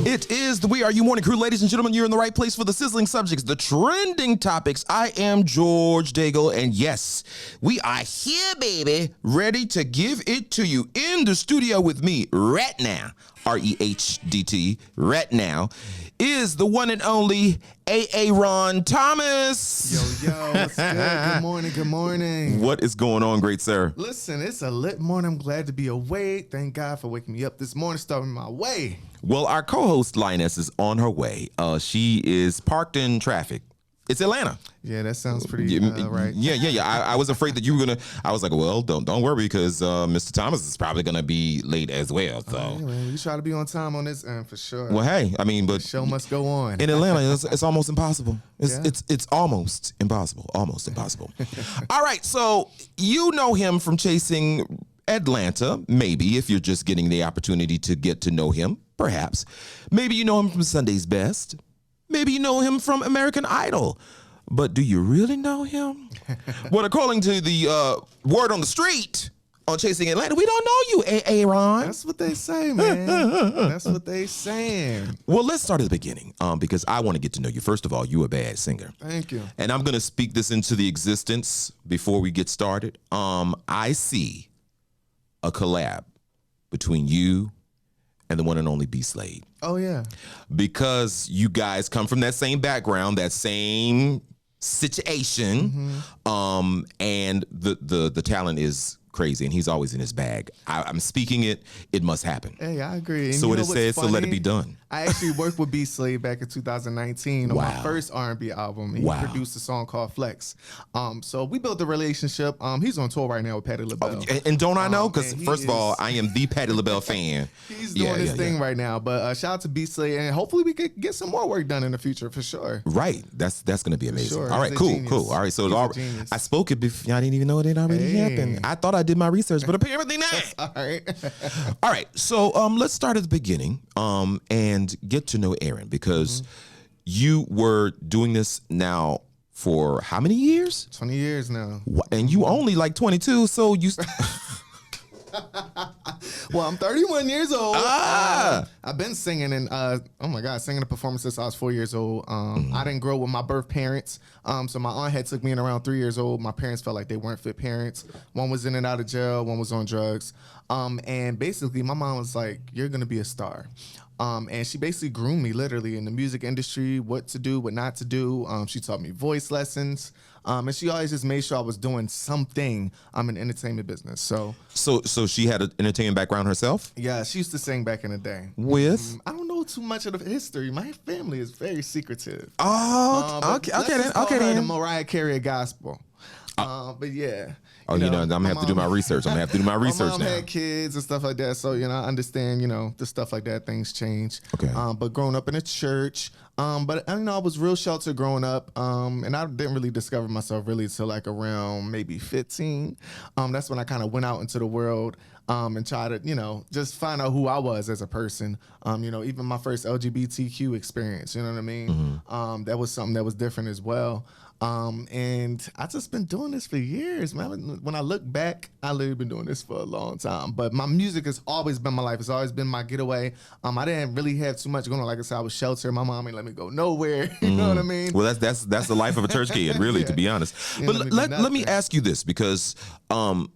It is the We Are You Morning Crew. Ladies and gentlemen, you're in the right place for the sizzling subjects, the trending topics. I am George Daigle, and yes, we are here, baby, ready to give it to you. In the studio with me right now, REHDT, right now, is the one and only aRe Thomas. Yo, what's good? Good morning. What is going on, great sir? Listen, it's a lit morning. I'm glad to be awake. Thank God for waking me up this morning, starting my way. Well, our co-host Lioness is on her way. She is parked in traffic. It's Atlanta. Yeah, that sounds pretty right. Yeah. I was afraid that you were gonna. I was like, well, don't worry because Mr. Thomas is probably gonna be late as well. So yeah, man, you try to be on time on this end for sure. Well, hey, I mean, but the show must go on. In Atlanta, it's almost impossible. Yeah. It's almost impossible. Almost impossible. All right, so you know him from Chasing Atlanta, maybe if you're just getting the opportunity to get to know him, perhaps. Maybe you know him from Sunday's Best. Maybe you know him from American Idol. But do you really know him? Well, according to the word on the street on Chasing Atlanta, we don't know you, aRe. That's what they say, man. That's what they saying. Well, let's start at the beginning because I want to get to know you. First of all, you're a bad singer. Thank you. And I'm going to speak this into the existence before we get started. I see a collab between you and the one and only B Slade. Oh, yeah. Because you guys come from that same background, that same situation, and the talent is crazy, and he's always in his bag. I'm speaking it. It must happen. Hey, I agree. And so it is said, so let it be done. I actually worked with B Slade back in 2019 on my first R&B album. He produced a song called Flex. So we built a relationship. He's on tour right now with Patti LaBelle. And don't I know? Because first of all, I am the Patti LaBelle fan. He's doing his thing right now. But shout out to B Slade, and hopefully we could get some more work done in the future for sure. Right. That's going to be amazing. Sure. All right, cool. All right, so I spoke it before. I didn't even know it had already happened. I thought I did my research, but apparently not. All right. All right, so let's start at the beginning and get to know Aaron, because you were doing this now for how many years? 20 years now. And you only like 22, so you... Well, I'm 31 years old. I've been singing and singing a performance since I was 4 years old. I didn't grow up with my birth parents. So my aunt had took me in around 3 years old. My parents felt like they weren't fit parents. One was in and out of jail. One was on drugs. And basically my mom was like, you're going to be a star. And she basically groomed me literally in the music industry, what to do, what not to do. She taught me voice lessons. And she always just made sure I was doing something in the entertainment business. So she had an entertainment background herself? Yeah, she used to sing back in the day. With? I don't know too much of the history. My family is very secretive. Oh, okay then. The Mariah Carey gospel. But yeah. I'm gonna have to do my research. I'm gonna have to do my research now. My mom had kids and stuff like that, so I understand. The stuff like that, things change. Okay. But growing up in a church, but I was real sheltered growing up, and I didn't really discover myself really till like around maybe 15. That's when I kind of went out into the world. And try to, just find out who I was as a person. Even my first LGBTQ experience, you know what I mean? That was something that was different as well. And I just been doing this for years, man. When I look back, I literally been doing this for a long time. But my music has always been my life. It's always been my getaway. I didn't really have too much going on. Like I said, I was sheltered. My mom ain't let me go nowhere. You know what I mean? Well, that's the life of a church kid, really, to be honest. But let me ask you this, because I'm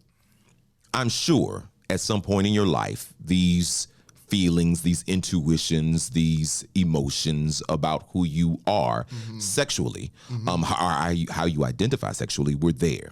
sure at some point in your life, these feelings, these intuitions, these emotions about who you are sexually, how you identify sexually, were there.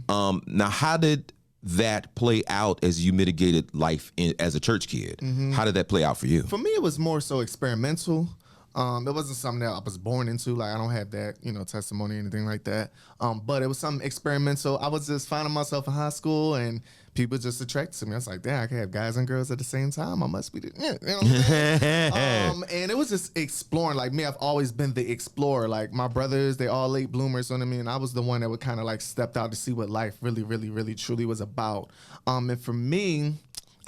Now, how did that play out as you mitigated life as a church kid? How did that play out for you? For me, it was more so experimental. It wasn't something that I was born into. Like, I don't have that, testimony or anything like that. But it was something experimental. I was just finding myself in high school, and people just attracted to me. I was like, damn, I can have guys and girls at the same time. I must be the, you know what I'm saying? And it was just exploring. Like me, I've always been the explorer. Like my brothers, they all late bloomers, you know what I mean? I was the one that would kind of like stepped out to see what life really, really, really, truly was about. And for me,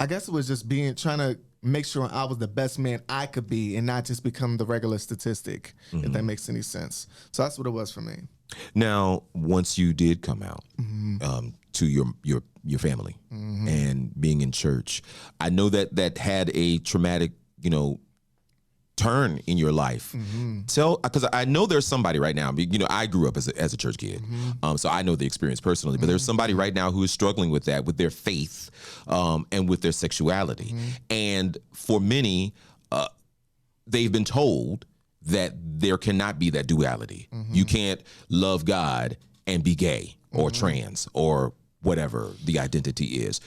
I guess it was just trying to make sure I was the best man I could be and not just become the regular statistic, if that makes any sense. So that's what it was for me. Now, once you did come out to your family and being in church, I know that had a traumatic, turn in your life. Because I know there's somebody right now, I grew up as a church kid, so I know the experience personally, but there's somebody right now who is struggling with that, with their faith, and with their sexuality. And for many, they've been told that there cannot be that duality. You can't love God and be gay or trans or whatever the identity is.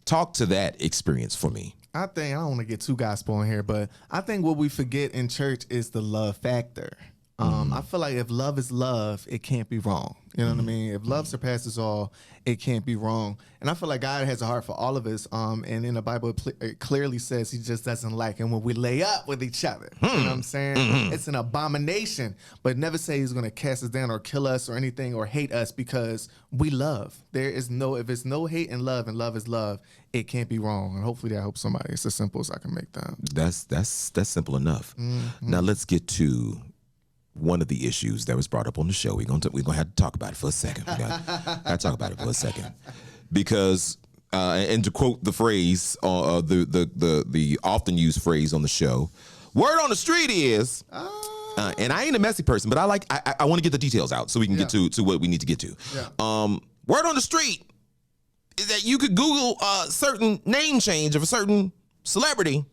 Talk to that experience for me. I don't want to get too gospel in here, but I think what we forget in church is the love factor. I feel like if love is love, it can't be wrong. You know what I mean? If love surpasses all, it can't be wrong. And I feel like God has a heart for all of us. And in the Bible, it clearly says he just doesn't like it when we lay up with each other. You know what I'm saying? It's an abomination, but never say he's going to cast us down or kill us or anything or hate us because we love. If it's no hate and love is love, it can't be wrong. And hopefully that helps somebody. It's as simple as I can make that. That's simple enough. Now let's get to one of the issues that was brought up on the show. We're gonna have to talk about it for a second. We gotta talk about it for a second, because and to quote the phrase, the often used phrase on the show, word on the street is, and I ain't a messy person, but I want to get the details out so we can get to what we need to get to. Word on the street is that you could Google a certain name change of a certain celebrity,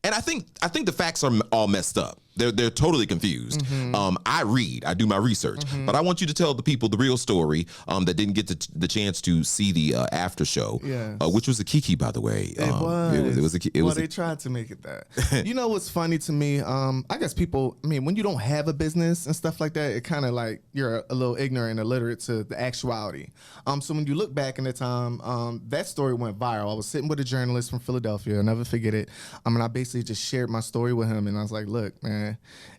and I think the facts are all messed up. They're totally confused. I do my research, but I want you to tell the people the real story that didn't get the chance to see the after show, which was a Kiki, by the way. It was. They tried to make it that. You know what's funny to me? I guess people. I mean, when you don't have a business and stuff like that, it kind of like you're a little ignorant and illiterate to the actuality. So when you look back in the time, that story went viral. I was sitting with a journalist from Philadelphia. I'll never forget it. And I basically just shared my story with him, and I was like, "Look, man.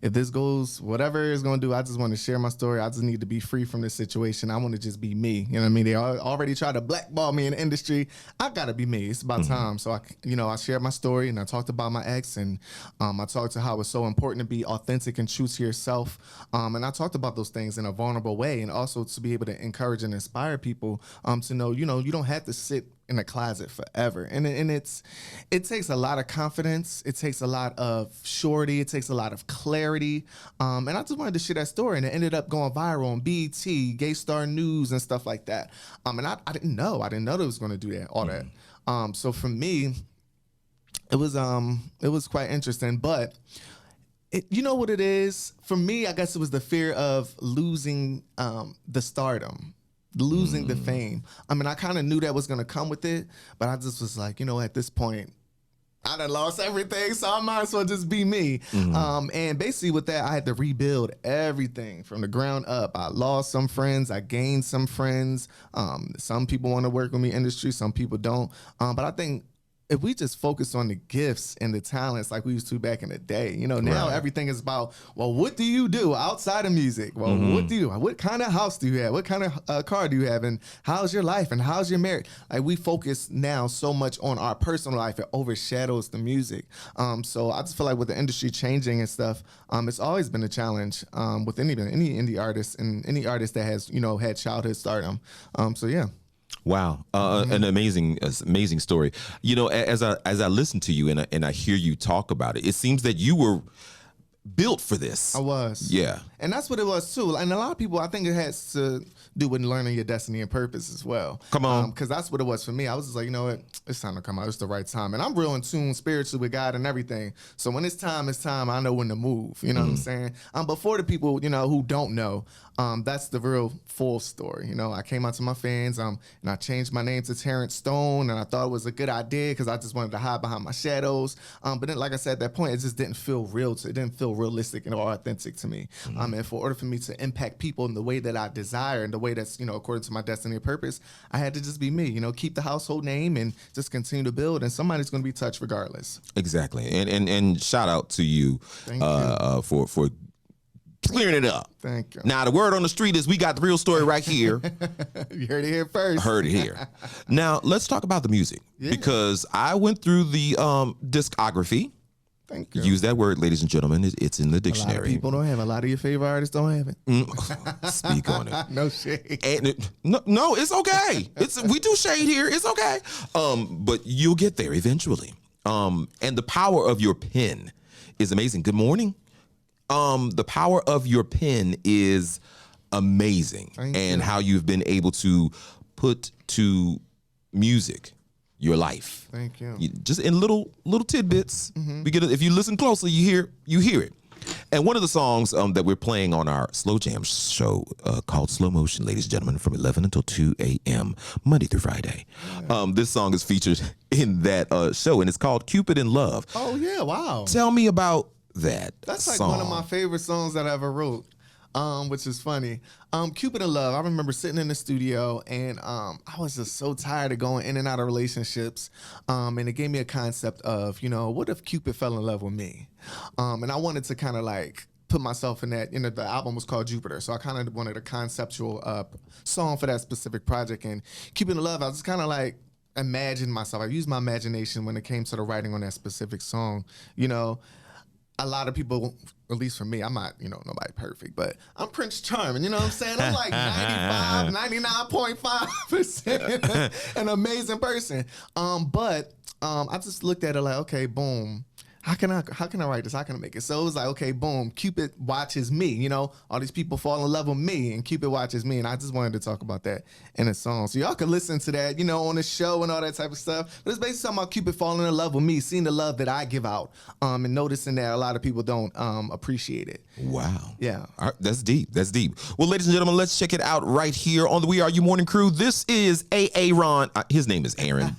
If this goes, whatever it's going to do, I just want to share my story. I just need to be free from this situation. I want to just be me. You know what I mean? They already tried to blackball me in the industry. I got to be me. It's about time." So I shared my story, and I talked about my ex, and I talked to how it's so important to be authentic and true to yourself. And I talked about those things in a vulnerable way, and also to be able to encourage and inspire people to know, you don't have to sit in a closet forever. And it takes a lot of confidence. It takes a lot of surety. It takes a lot of clarity. And I just wanted to share that story, and it ended up going viral on BET, Gay Star News, and stuff like that. And I didn't know. I didn't know it was going to do that, all that. So for me, it was quite interesting. But you know what it is? For me, I guess it was the fear of losing the stardom. Losing the fame. I mean, I kind of knew that was going to come with it, but I just was like, at this point, I done lost everything, so I might as well just be me. And basically with that, I had to rebuild everything from the ground up. I lost some friends. I gained some friends. Some people want to work with me in industry. Some people don't. But I think if we just focus on the gifts and the talents like we used to back in the day, now everything is about, well, what do you do outside of music? Well, what kind of house do you have? What kind of car do you have? And how's your life? And how's your marriage? Like, we focus now so much on our personal life, it overshadows the music. So I just feel like with the industry changing and stuff, it's always been a challenge with any indie artist and any artist that has, had childhood stardom. So yeah. Wow, an amazing story. As I listen to you and I hear you talk about it, it seems that you were built for this. I was. Yeah. And that's what it was too. And a lot of people, I think it has to do with learning your destiny and purpose as well. Come on. Because that's what it was for me. I was just like, you know what? It's time to come out. It's the right time. And I'm real in tune spiritually with God and everything. So when it's time, I know when to move. You know what I'm saying? But for the people, who don't know, that's the real full story. I came out to my fans and I changed my name to Terrence Stone, and I thought it was a good idea because I just wanted to hide behind my shadows. But then, like I said, at that point, it just didn't feel real. It didn't feel realistic and authentic to me. And for order for me to impact people in the way that I desire and the way that's, according to my destiny and purpose, I had to just be me, keep the household name and just continue to build, and somebody's going to be touched regardless. Exactly. And shout out to you, for clearing it up. Thank you. Now, the word on the street is we got the real story right here. You heard it here first. Heard it here. Now, let's talk about the music, because I went through the discography. Thank you. Use that word, ladies and gentlemen. It's in the dictionary. A lot of people don't have it. A lot of your favorite artists don't have it. Speak on it. No shade. No, it's okay. We do shade here. It's okay. But you'll get there eventually. And the power of your pen is amazing. Good morning. The power of your pen is amazing. Thank and you. how you've been able to put to music your life. Thank you. Just in little tidbits. We get it. If you listen closely, you hear it. And one of the songs that we're playing on our Slow Jam show called Slow Motion, ladies and gentlemen, from 11 until 2 a.m., Monday through Friday. This song is featured in that show, and it's called Cupid in Love. Oh, yeah. Wow. Tell me about that That's like song. one of my favorite songs that I ever wrote, which is funny. Cupid in Love, I remember sitting in the studio, and I was just so tired of going in and out of relationships, and it gave me a concept of, what if Cupid fell in love with me? And I wanted to kind of like put myself in that, the album was called Jupiter, so I kind of wanted a conceptual song for that specific project. And Cupid in Love, I was just kind of like, imagine myself. I used my imagination when it came to the writing on that specific song. A lot of people, at least for me, I'm not, nobody perfect, but I'm Prince Charming, you know what I'm saying? I'm like 99.5% an amazing person. But I just looked at it like, okay, boom. How can I write this? How can I make it? So it was like, okay, boom, Cupid watches me. All these people fall in love with me, and Cupid watches me. And I just wanted to talk about that in a song. So y'all can listen to that, on the show and all that type of stuff. But it's basically talking about Cupid falling in love with me, seeing the love that I give out, and noticing that a lot of people don't appreciate it. Wow. Yeah. All right, that's deep. That's deep. Well, ladies and gentlemen, let's check it out right here on the We Are You Morning Crew. This is aRe. His name is Aaron.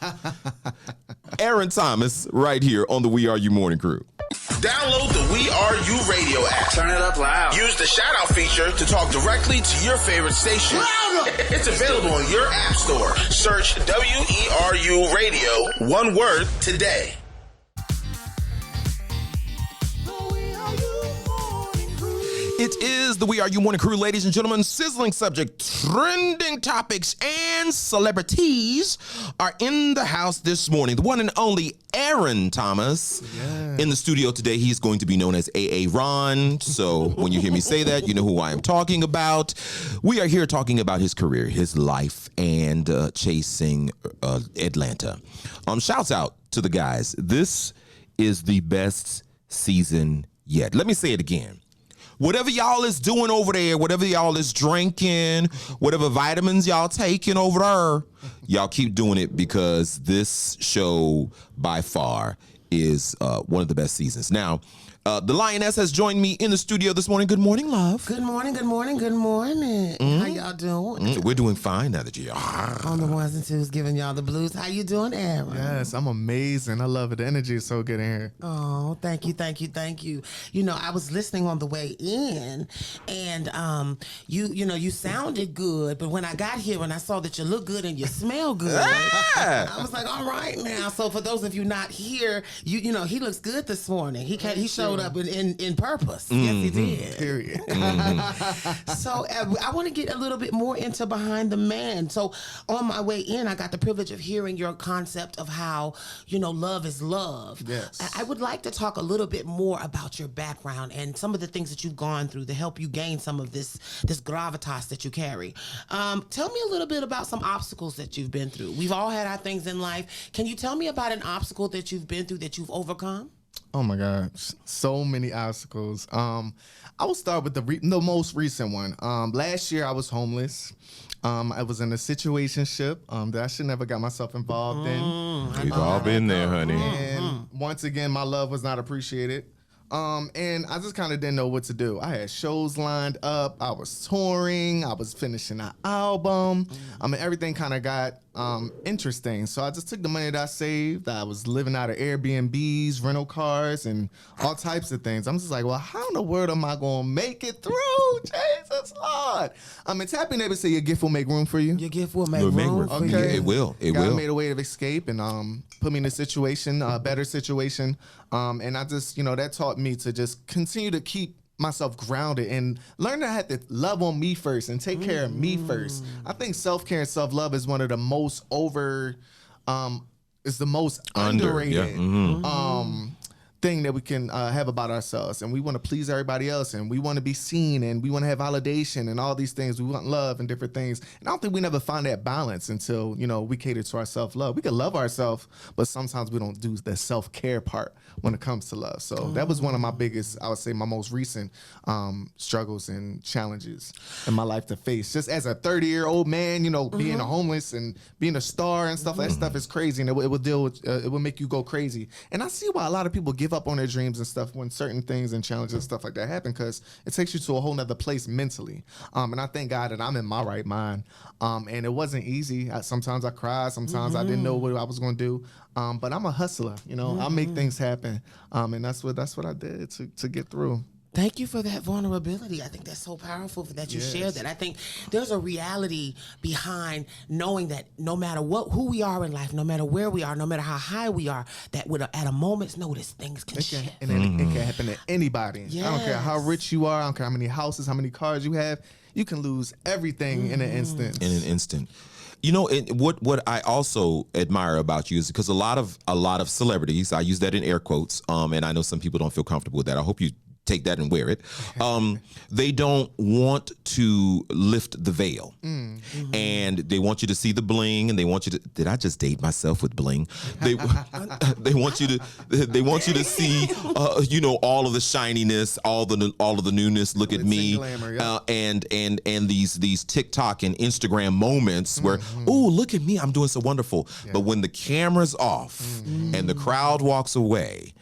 Aaron Thomas right here on the We Are You Morning Crew. Download the WERUradio app. Turn it up loud. Use the shout-out feature to talk directly to your favorite station. It's available on your app store. Search WERUradio, one word, today. It is the We Are You Morning Crew, ladies and gentlemen. Sizzling subject, trending topics, and celebrities are in the house this morning. The one and only Aaron Thomas in the studio today. He's going to be known as aRe. So when you hear me say that, you know who I am talking about. We are here talking about his career, his life, and chasing Atlanta. Shouts out to the guys. This is the best season yet. Let me say it again. Whatever y'all is doing over there, whatever y'all is drinking, whatever vitamins y'all taking over there, y'all keep doing it, because this show by far is one of the best seasons. Now, the Lioness has joined me in the studio this morning. Good morning, love. Good morning, good morning, good morning. How y'all doing? We're doing fine now that you're On the ones and twos giving y'all the blues. How you doing, Aaron? Yes, I'm amazing. I love it. The energy is so good in here. Oh, thank you, thank you, thank you. I was listening on the way in, and you sounded good, but when I got here and I saw that you look good and you smell good, I was like, all right now. So for those of you not here, he looks good this morning. He showed up in purpose. Yes, he did. Period. So I want to get a little bit more into behind the man. So on my way in, I got the privilege of hearing your concept of how, love is love. Yes. I would like to talk a little bit more about your background and some of the things that you've gone through to help you gain some of this gravitas that you carry. Tell me a little bit about some obstacles that you've been through. We've all had our things in life. Can you tell me about an obstacle that you've been through that you've overcome? Oh my God, so many obstacles. I will start with the most recent one. Last year I was homeless. I was in a situationship that I should never got myself involved in. We've all been there, honey. And once again, my love was not appreciated. And I just kind of didn't know what to do. I had shows lined up. I was touring. I was finishing an album. Everything kind of got interesting. So I just took the money that I saved. I was living out of Airbnbs, rental cars, and all types of things. I'm just like, well, how in the world am I going to make it through? Jesus Lord. Tap your neighbor, say your gift will make room for you. Your gift will make room for you. It will. God made a way of escape and put me in a situation, a better situation. And I just, that taught me to just continue to keep myself grounded and learn that I had to love on me first and take care of me first. I think self-care and self-love is one of the most underrated thing that we can have about ourselves, and we want to please everybody else, and we want to be seen, and we want to have validation and all these things. We want love and different things, and I don't think we never find that balance until we cater to our self-love. We can love ourselves, but sometimes we don't do the self-care part when it comes to love. So that was one of my biggest, I would say, my most recent struggles and challenges in my life to face. Just as a 30-year-old man, being a homeless and being a star and stuff. That stuff is crazy, and it will make you go crazy. And I see why a lot of people give up on their dreams and stuff when certain things and challenges and stuff like that happen, because it takes you to a whole nother place mentally. And I thank God that I'm in my right mind. And it wasn't easy. Sometimes I cried. Sometimes I didn't know what I was going to do. But I'm a hustler. I make things happen. And that's what I did to get through. Thank you for that vulnerability. I think that's so powerful that you shared that. I think there's a reality behind knowing that no matter who we are in life, no matter where we are, no matter how high we are, that at a moment's notice, things can shift. And it can happen to anybody. Yes. I don't care how rich you are. I don't care how many houses, how many cars you have. You can lose everything in an instant. In an instant. What I also admire about you is because a lot of celebrities, I use that in air quotes, and I know some people don't feel comfortable with that. I hope you take that and wear it. They don't want to lift the veil, and they want you to see the bling, and they want you to. Did I just date myself with bling? They want you to see, all of the shininess, all of the newness. Look at me, glamour, and these TikTok and Instagram moments where, oh, look at me, I'm doing so wonderful. Yeah. But when the camera's off and the crowd walks away,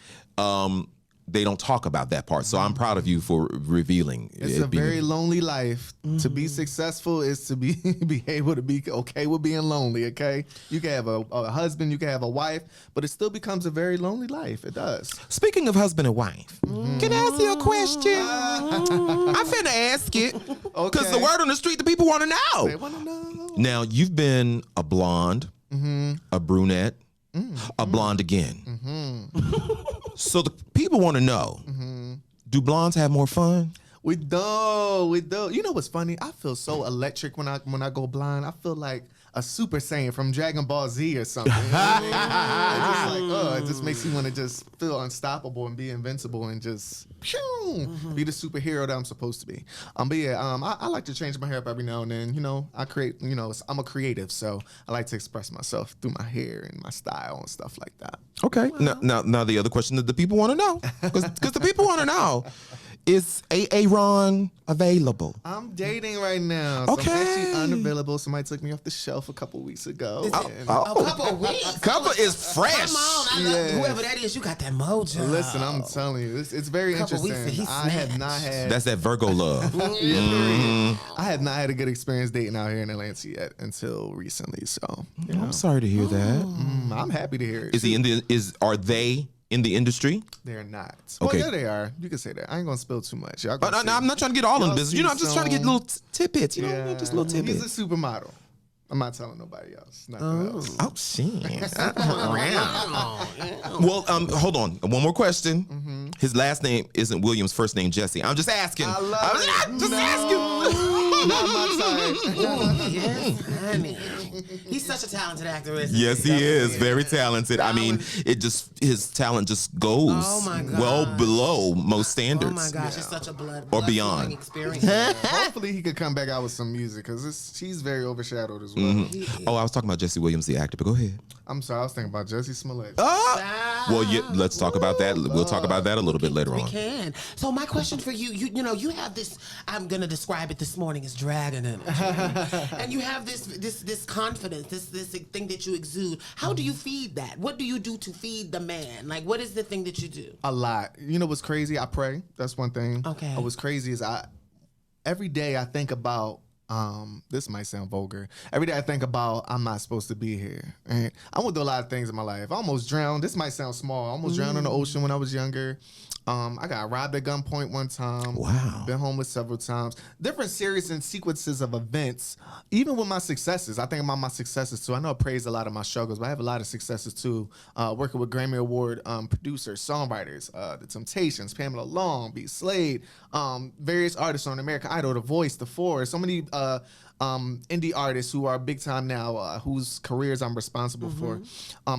they don't talk about that part. So I'm proud of you for revealing. It's a very lonely life. To be successful is to be able to be okay with being lonely, okay? You can have a husband, you can have a wife, but it still becomes a very lonely life. It does. Speaking of husband and wife, can I ask you a question? I'm finna ask it. Because the word on the street, the people want to know. They want to know. Now, you've been a blonde, a brunette, a blonde again. So the people want to know, do blondes have more fun? We do. You know what's funny? I feel so electric when I go blind. I feel like a Super Saiyan from Dragon Ball Z or something. You know what I mean? It just makes you want to just feel unstoppable and be invincible and just be the superhero that I'm supposed to be. But yeah, I like to change my hair up every now and then. I create. I'm a creative, so I like to express myself through my hair and my style and stuff like that. Okay. Now the other question that the people want to know, because the people want to know. Is aRe available? I'm dating right now. So okay. I'm actually unavailable. Somebody took me off the shelf a couple weeks ago. A couple of weeks? Couple is fresh. Come on. I love whoever that is. You got that mojo. Listen, I'm telling you. It's very interesting. I have not had... That's that Virgo love. I have not had a good experience dating out here in Atlanta yet until recently. So, I'm sorry to hear that. I'm happy to hear it. Are they in the industry? They're not. Okay. Well, yeah, they are. You can say that. I ain't gonna spill too much. No, I'm not trying to get all in the business. I'm just trying to get little tidbits. Just little tidbits. He's a supermodel. I'm not telling nobody else. Nothing else. Oh shit. Well, hold on. One more question. His last name isn't William's first name Jesse. I'm just asking. I'm just asking. Not my time. Yes, honey. He's such a talented actor, isn't he? Yes, he is. Very talented. I mean, his talent just goes well below most standards. Oh my gosh, it's such a blood or beyond experience. Hopefully he could come back out with some music, because she's very overshadowed as well. Oh, I was talking about Jesse Williams, the actor, but go ahead. I'm sorry, I was thinking about Jesse Smollett. Well, yeah, let's talk about that. We'll talk about that a little bit later on. We can. So my question for you, you have this, I'm going to describe it this morning as dragon energy. And you have this confidence, this thing that you exude. How do you feed that? What do you do to feed the man? Like, what is the thing that you do? A lot. You know what's crazy? I pray. That's one thing. Okay. What's crazy is every day I think about, this might sound vulgar. Every day I think about I'm not supposed to be here. And I went through a lot of things in my life. I almost drowned. This might sound small. I almost drowned in the ocean when I was younger. I got robbed at gunpoint one time. Wow. Been homeless several times. Different series and sequences of events. Even with my successes, I think about my successes too. I know I praise a lot of my struggles, but I have a lot of successes too. Working with Grammy Award producers, songwriters, The Temptations, Pamela Long, B. Slade, various artists on American Idol, The Voice, The Forest, so many indie artists who are big time now, whose careers I'm responsible for.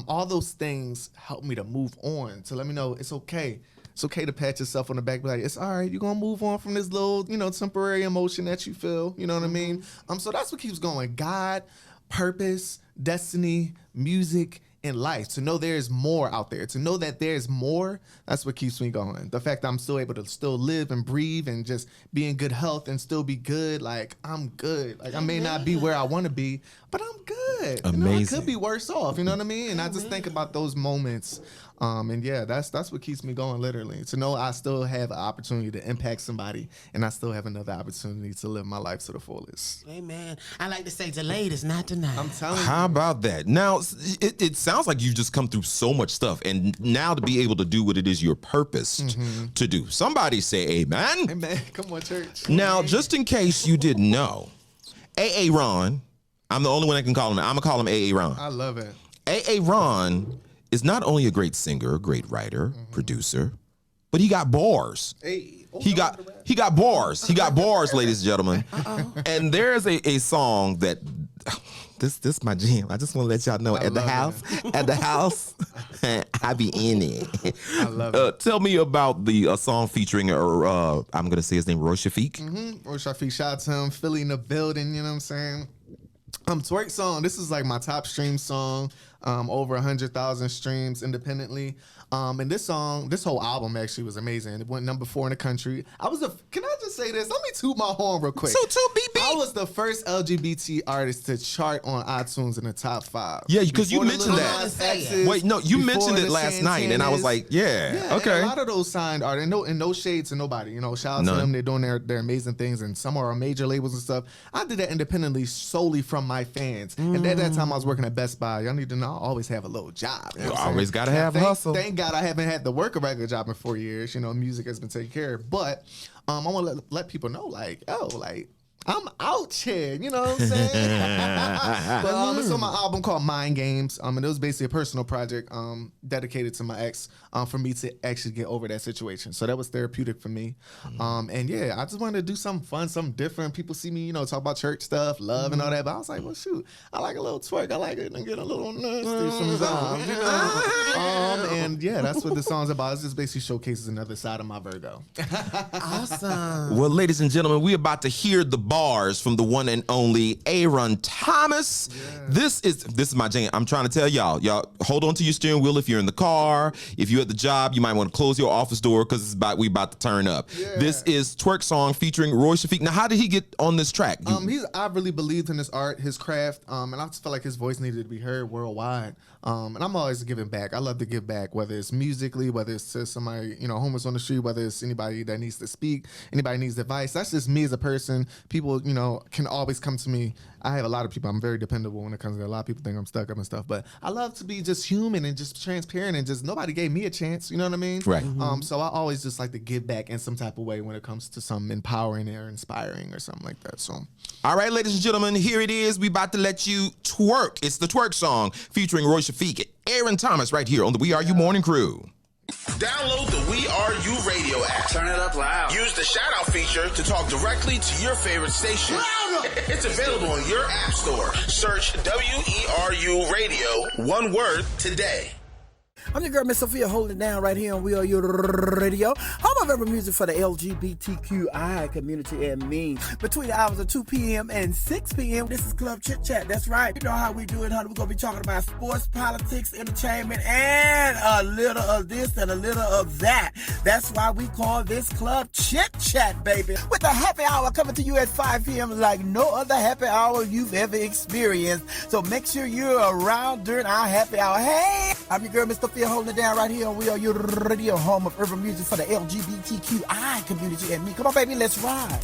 All those things help me to move on, to let me know it's okay. It's okay to pat yourself on the back, be like, it's all right, you're gonna move on from this little, temporary emotion that you feel, you know what I mean? So that's what keeps going. God, purpose, destiny, music, in life, to know there's more out there, to know that there's more, that's what keeps me going. The fact that I'm still able to still live and breathe and just be in good health and still be good, like I'm good. Like I may not be where I want to be, but I'm good. Amazing. I could be worse off, you know what I mean? And I just think about those moments. And yeah, that's what keeps me going, literally. To know I still have an opportunity to impact somebody and I still have another opportunity to live my life to the fullest. Amen. I like to say delayed is not denied. I'm telling you. How about that? Now, it sounds like you've just come through so much stuff, and now to be able to do what it is you're purposed to do. Somebody say amen. Amen. Come on, church. Now, just in case you didn't know, aRe, I'm the only one that can call him. I'm going to call him aRe. I love it. aRe is not only a great singer, a great writer, producer, but he got bars. Hey. He got bars. He got bars, ladies and gentlemen. And there's a song that this my jam. I just want to let y'all know at the house, I be in it. I love it. Tell me about the song featuring, I'm gonna say his name, WERUradio. WERUradio, shout out to him. Philly in the building, you know what I'm saying? Twerk song. This is like my top stream song. Over 100,000 streams independently. And this song, this whole album actually was amazing. It went number 4 in the country. Can I just say this? Let me toot my horn real quick. Toot, beep, beep. I was the first LGBT artist to chart on iTunes in the top 5. Yeah, because you Before the mentioned Lil that. Nas X's, Wait, no, you before mentioned it the last night, and I was like, Yeah, okay. and a lot of those signed artists, and no shade to nobody. Shout out to them. They're doing their amazing things, and some are on major labels and stuff. I did that independently solely from my fans. And at that time, I was working at Best Buy. Y'all need to know I always have a little job. You know what I'm always saying? got to have a hustle. Thank God I haven't had to work a regular job in 4 years. Music has been taken care of. But I want to let people know, I'm out here, you know what I'm saying? But it's on my album called Mind Games. And it was basically a personal project dedicated to my ex for me to actually get over that situation. So that was therapeutic for me. And yeah, I just wanted to do something fun, something different. People see me, talk about church stuff, love and all that. But I was like, well, shoot, I like a little twerk. I like it and get a little nasty sometimes, and yeah, that's what the song's about. It just basically showcases another side of my Virgo. Awesome. Well, ladies and gentlemen, we're about to hear the bars from the one and only aRe Thomas. Yeah. This is my jam. I'm trying to tell y'all hold on to your steering wheel if you're in the car. If you're at the job, you might want to close your office door because we about to turn up. Yeah. This is Twerk Song featuring WERUradio. Now, how did he get on this track? I really believed in his art, his craft, and I just felt like his voice needed to be heard worldwide. And I'm always giving back. I love to give back, whether it's musically, whether it's to somebody, homeless on the street, whether it's anybody that needs to speak, anybody needs advice. That's just me as a person. People, can always come to me. I have a lot of people. I'm very dependable when it comes to that. A lot of people think I'm stuck up and stuff, but I love to be just human and just transparent and just nobody gave me a chance. You know what I mean? Right. So I always just like to give back in some type of way when it comes to something empowering or inspiring or something like that. So, all right, ladies and gentlemen, here it is. We about to let you twerk. It's the Twerk Song featuring WERUradio, aRe Thomas, right here on the We Are You Morning Crew. Download the WERUradio app. Turn it up loud. Use the shout-out feature to talk directly to your favorite station. It's available in your app store. Search WERUradio, one word, today. I'm your girl, Miss Sophia, holding it down right here on We Are Your Radio, home of every music for the LGBTQI community and me. Between the hours of 2 p.m. and 6 p.m., this is Club Chit Chat. That's right. You know how we do it, honey. We're going to be talking about sports, politics, entertainment, and a little of this and a little of that. That's why we call this Club Chit Chat, baby. With the happy hour coming to you at 5 p.m. like no other happy hour you've ever experienced. So make sure you're around during our happy hour. Hey, I'm your girl, Miss Sophia, holding it down right here on We Are Your Radio, home of urban music for the LGBTQI community and me. Come on, baby, let's ride.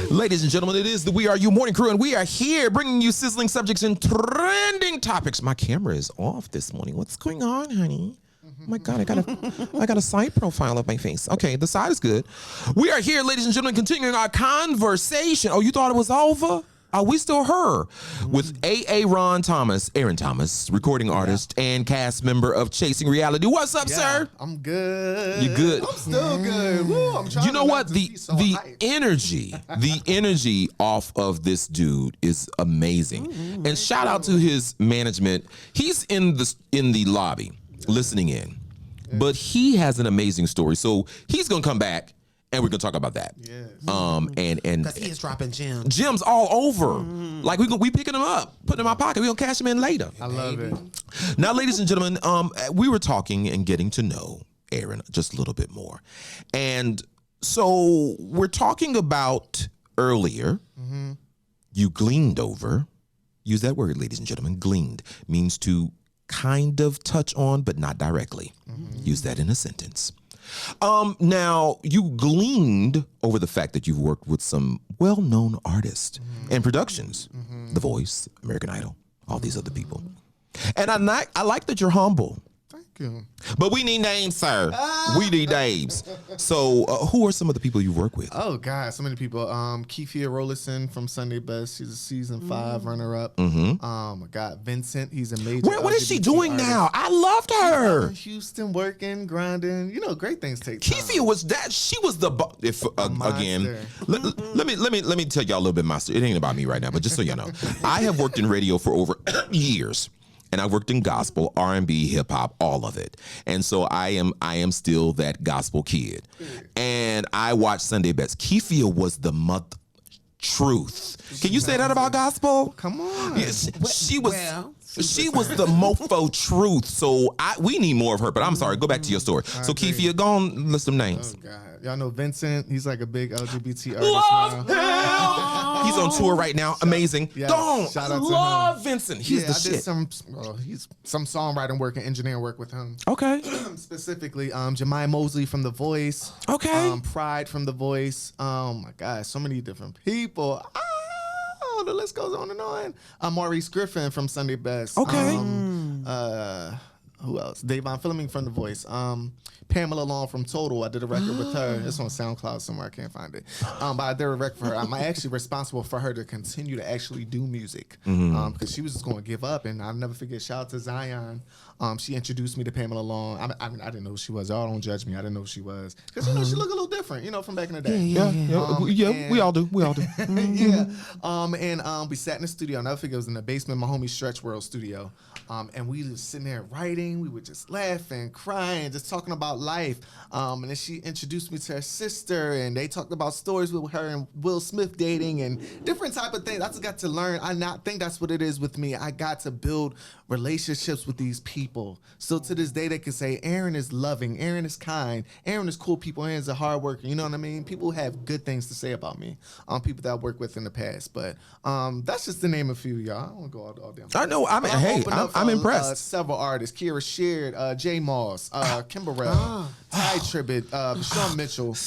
Ladies and gentlemen, it is the We Are You Morning Crew, and we are here bringing you sizzling subjects and trending topics. My camera is off this morning. What's going on, honey? Oh my God, I got a side profile of my face. Okay, the side is good. We are here, ladies and gentlemen, continuing our conversation. Oh, you thought it was over? We still her with Aaron Thomas, recording artist and cast member of Chasing Reality. What's up, sir? I'm good. You good? I'm still good. Woo, I'm trying You know to what? not just be so The hype. energy off of this dude is amazing. And shout out to his management. He's in the lobby listening in. But he has an amazing story. So he's gonna come back and we're gonna talk about that. Yes. And Because he is dropping gems. gems all over. Like we picking them up, putting them in my pocket. We gonna cash them in later. I love it. Now, ladies and gentlemen, we were talking and getting to know Aaron just a little bit more. And so we're talking about earlier, you gleaned over. Use that word, ladies and gentlemen. Gleaned means to kind of touch on, but not directly. Use that in a sentence. Now, you gleaned over the fact that you've worked with some well-known artists and productions. The Voice, American Idol, all these other people. And I like that you're humble. Thank you. But we need names, sir. We need names. So who are some of the people you work with? Oh God, so many people. Keefia Rollison from Sunday Best. She's a season 5 runner-up. I got Vincent. He's a major. What is she LGBT doing artist. now? I loved her. In Houston, working, grinding. You know, great things take time. Keefia was that. She was the again. monster. Let me tell y'all a little bit, master. It ain't about me right now, but just so y'all know, I have worked in radio for over years. And I worked in gospel, R&B, hip hop, all of it. And so I am still that gospel kid. And I watched Sunday Best. Keefia was the truth. Can you say that about gospel? Come on. Yeah, she was. She was the mofo truth. So we need more of her. But I'm sorry. Go back to your story. So Keefia, go on, list some names. Oh God, y'all know Vincent. He's like a big LGBT Love artist now. him. He's on tour right now. Amazing. Yes, Don't shout out to love him. Vincent. He's the I shit. did some songwriting work and engineering work with him. Okay. Specifically, Jemiah Mosley from The Voice. Okay. Pride from The Voice. Oh my God, so many different people. The list goes on and on. Maurice Griffin from Sunday Best. Okay. Who else? Davon Fleming from The Voice. Pamela Long from Total. I did a record with her. It's on SoundCloud somewhere. I can't find it. But I did a record for her. I'm actually responsible for her to continue to actually do music because she was just going to give up. And I'll never forget. Shout out to Zion. She introduced me to Pamela Long. I mean, I didn't know who she was. Y'all don't judge me. I didn't know who she was because she looked a little different, from back in the day. We all do. We all do. Yeah. And we sat in the studio. I'll never forget. It was in the basement of my homie Stretch World studio. And we was sitting there writing. We were just laughing, crying, just talking about life. And then she introduced me to her sister, and they talked about stories with her and Will Smith dating and different type of things. I just got to learn. I not think that's what it is with me. I got to build relationships with these people. So to this day, they can say, Aaron is loving, Aaron is kind, Aaron is cool people, Aaron is a hard worker. You know what I mean? People have good things to say about me. People that I worked with in the past. But that's just to name a few, y'all. I don't want to go all damn. I know. I mean, But hey, opened up I'm for, impressed. Several artists: Kira Sheard, J. Moss, Kimberell, Ty Tribbett, Sean Mitchell,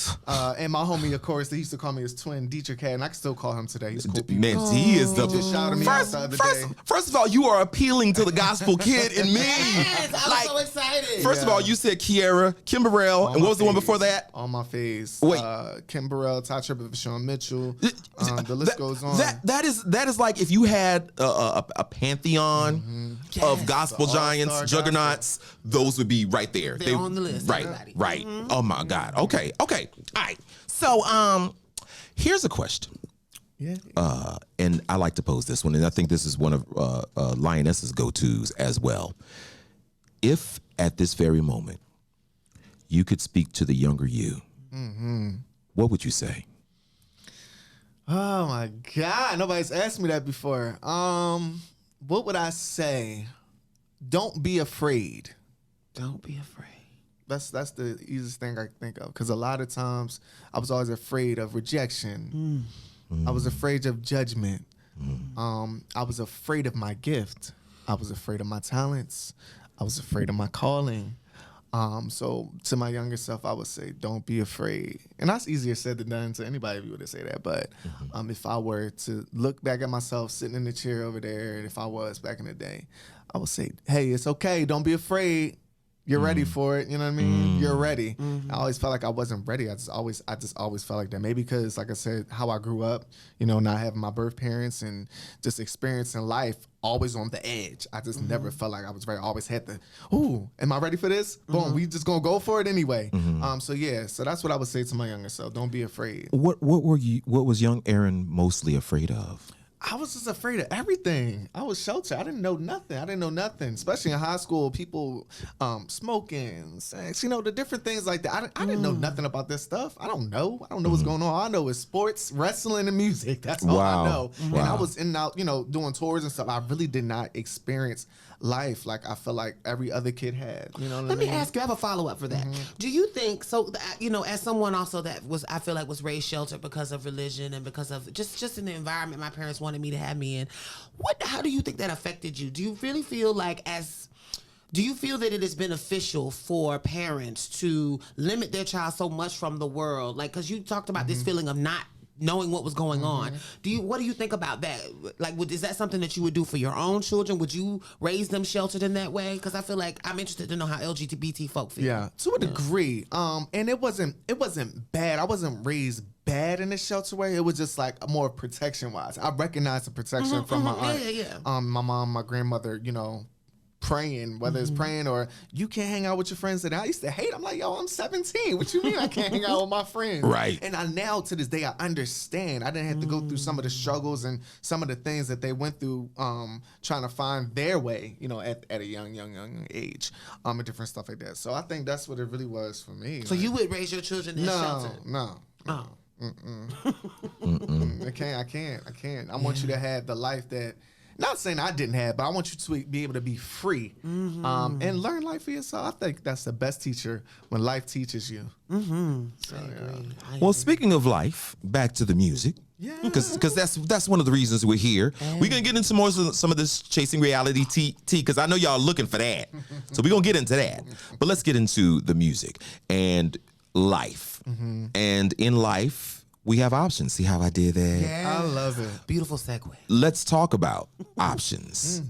and my homie, of course, they used to call me his twin, Dietrich Cat, and I can still call him today. He's cool. Man, he is the Just shouted me out the other day. First of all, you are appealing to the gospel kid in me. Yes, I'm so excited. First of all, you said Kiara, Kimberell, and what was the one before that? On my face. Wait. Kimberell, Ty Tribbett, Sean Mitchell. The list goes on. That is like if you had a pantheon of gospel The giants, all-star juggernauts, those would be right there. They're on the list, Right, everybody. right. Oh my God. Okay. All right. So here's a question. Yeah. And I like to pose this one, and I think this is one of Lioness's go-tos as well. If at this very moment you could speak to the younger you, what would you say? Oh my God, nobody's asked me that before. What would I say? Don't be afraid. Don't be afraid. That's the easiest thing I can think of, because a lot of times I was always afraid of rejection. I was afraid of judgment. I was afraid of my gift. I was afraid of my talents. I was afraid of my calling. So to my younger self, I would say, don't be afraid. And that's easier said than done to anybody if you were to say that. But if I were to look back at myself sitting in the chair over there, and if I was back in the day, I would say, hey, it's okay. Don't be afraid. You're ready for it. You know what I mean? You're ready. I always felt like I wasn't ready. I just always felt like that. Maybe because, like I said, how I grew up, you know, not having my birth parents and just experiencing life always on the edge. I just never felt like I was ready. I always had to, ooh, am I ready for this? Boom, we just gonna go for it anyway. So that's what I would say to my younger self. Don't be afraid. What was young Aaron mostly afraid of? I was just afraid of everything. I was sheltered. I didn't know nothing. Especially in high school, people smoking, sex, you know, the different things like that. I didn't know nothing about this stuff. I don't know what's going on. All I know is sports, wrestling, and music. That's all I know. And I was in and out, you know, doing tours and stuff. I really did not experience life like I feel like every other kid had. You know what I mean? Let me ask you, I have a follow-up for that. Do you think, so, you know, as someone also that was, I feel like was raised sheltered because of religion and because of just in the environment my parents wanted me to have me in, how do you think that affected you? Do you really feel like do you feel that it is beneficial for parents to limit their child so much from the world? Like, because you talked about this feeling of not knowing what was going on. What do you think about that? Like, is that something that you would do for your own children? Would you raise them sheltered in that way? Because I feel like I'm interested to know how LGBT folk feel. Yeah, to a degree. And it wasn't bad. I wasn't raised bad in a shelter way. It was just like more protection wise. I recognized the protection from my aunt, my mom, my grandmother, you know, praying, whether it's praying or you can't hang out with your friends. And I used to hate. I'm like, yo, I'm 17. What you mean I can't hang out with my friends? Right. And I now to this day I understand. I didn't have to go through some of the struggles and some of the things that they went through, trying to find their way, you know, at a young age, and different stuff like that. So I think that's what it really was for me. So you would raise your children in shelter? No. Oh. I can't. I want you to have the life that, not saying I didn't have, but I want you to be able to be free and learn life for yourself. I think that's the best teacher when life teaches you. So, Well, speaking of life, back to the music. Yeah. Because that's one of the reasons we're here. We're going to get into more some of this chasing reality tea because I know y'all looking for that. So we're going to get into that. But let's get into the music and life. And in life, we have options. See how I did that? Yeah. I love it. Beautiful segue. Let's talk about options.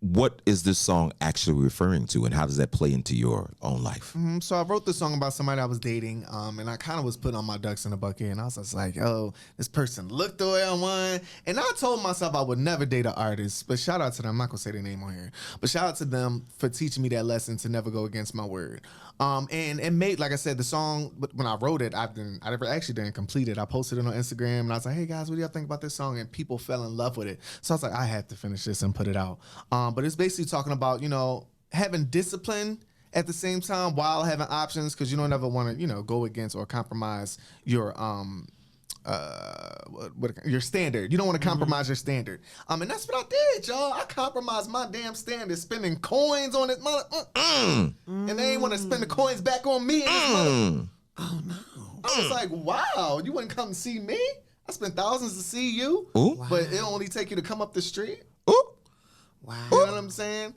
What is this song actually referring to, and how does that play into your own life? So I wrote this song about somebody I was dating, and I kind of was putting all my ducks in a bucket, and I was just like, oh, this person looked the way I want. And I told myself I would never date an artist, but shout out to them. I'm not going to say their name on here, but shout out to them for teaching me that lesson to never go against my word. And it made, like I said, the song, when I wrote it, I actually didn't complete it. I posted it on Instagram, and I was like, hey, guys, what do y'all think about this song? And people fell in love with it. So I was like, I had to finish this and put it out. But it's basically talking about, you know, having discipline at the same time while having options, because you don't ever want to, you know, go against or compromise your standard. You don't want to compromise your standard. And that's what I did, y'all. I compromised my damn standard, spending coins on it, and they ain't want to spend the coins back on me. Oh no! I was like, wow, you wouldn't come see me? I spent thousands to see you, but it only take you to come up the street. Wow. You know what I'm saying?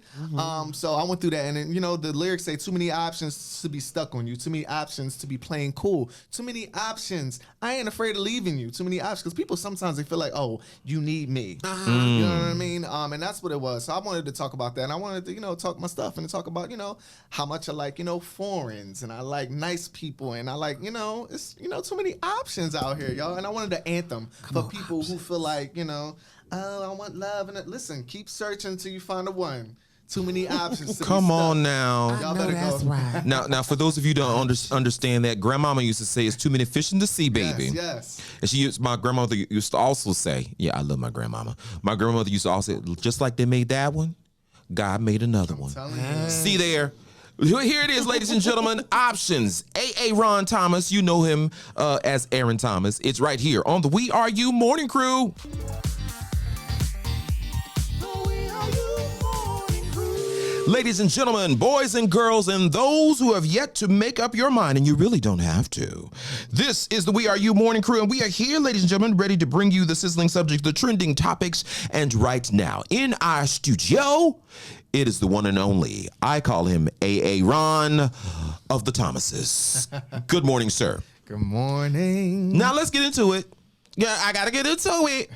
So I went through that, and then, you know, the lyrics say too many options to be stuck on you, too many options to be playing cool, too many options. I ain't afraid of leaving you. Too many options, because people sometimes they feel like, oh, you need me. You know what I mean? And that's what it was. So I wanted to talk about that, and I wanted to, you know, talk my stuff and to talk about, you know, how much I like, you know, foreigns, and I like nice people, and I like, you know, it's, you know, too many options out here, y'all. And I wanted to anthem for people who feel like, you know, oh, I want love. And listen, keep searching until you find the one. Too many options. Come on now. Y'all better that's go. right. Now, for those of you who don't understand that, grandmama used to say, it's too many fish in the sea, baby. Yes. And my grandmother used to also say, yeah, I love my grandmama. My grandmother used to also say, just like they made that one, God made another one. See there? Here it is, ladies and gentlemen. Options. aRe Thomas. You know him as Aaron Thomas. It's right here on the We Are You Morning Crew. Ladies and gentlemen, boys and girls, and those who have yet to make up your mind, and you really don't have to. This is the We Are You Morning Crew, and we are here, ladies and gentlemen, ready to bring you the sizzling subject, the trending topics. And right now, in our studio, it is the one and only, I call him aRe of the Thomases. Good morning, sir. Good morning. Now let's get into it. Yeah, I gotta get into it.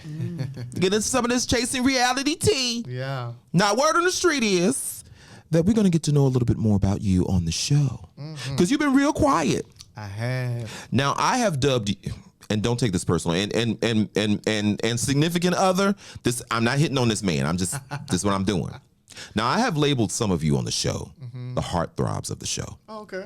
Get into some of this chasing reality tea. Yeah. Now, word on the street is that we're going to get to know a little bit more about you on the show. Because you've been real quiet. I have. Now, I have dubbed you, and don't take this personally, and significant other, this, I'm not hitting on this man. I'm just, this is what I'm doing. Now, I have labeled some of you on the show, the heartthrobs of the show. Oh, okay.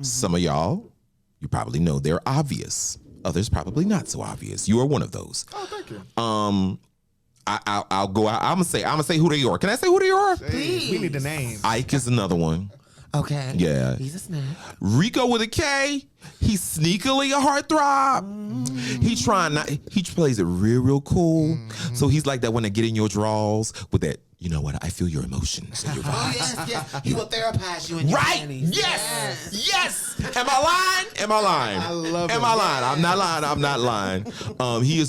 Some of y'all, you probably know they're obvious. Others probably not so obvious. You are one of those. Oh, thank you. I'll go out. I'm gonna say who they are. Can I say who they are? Hey, we need the names. Ike is another one. Okay. Yeah. He's a snack. Rico with a K. He's sneakily a heartthrob. He plays it real cool. So he's like that when they get in your draws with that, you know what, I feel your emotions and your vibes. Yes. He will therapize you in your Right? panties. Yes. Am I lying? I love Am it. I lying? I'm not lying. He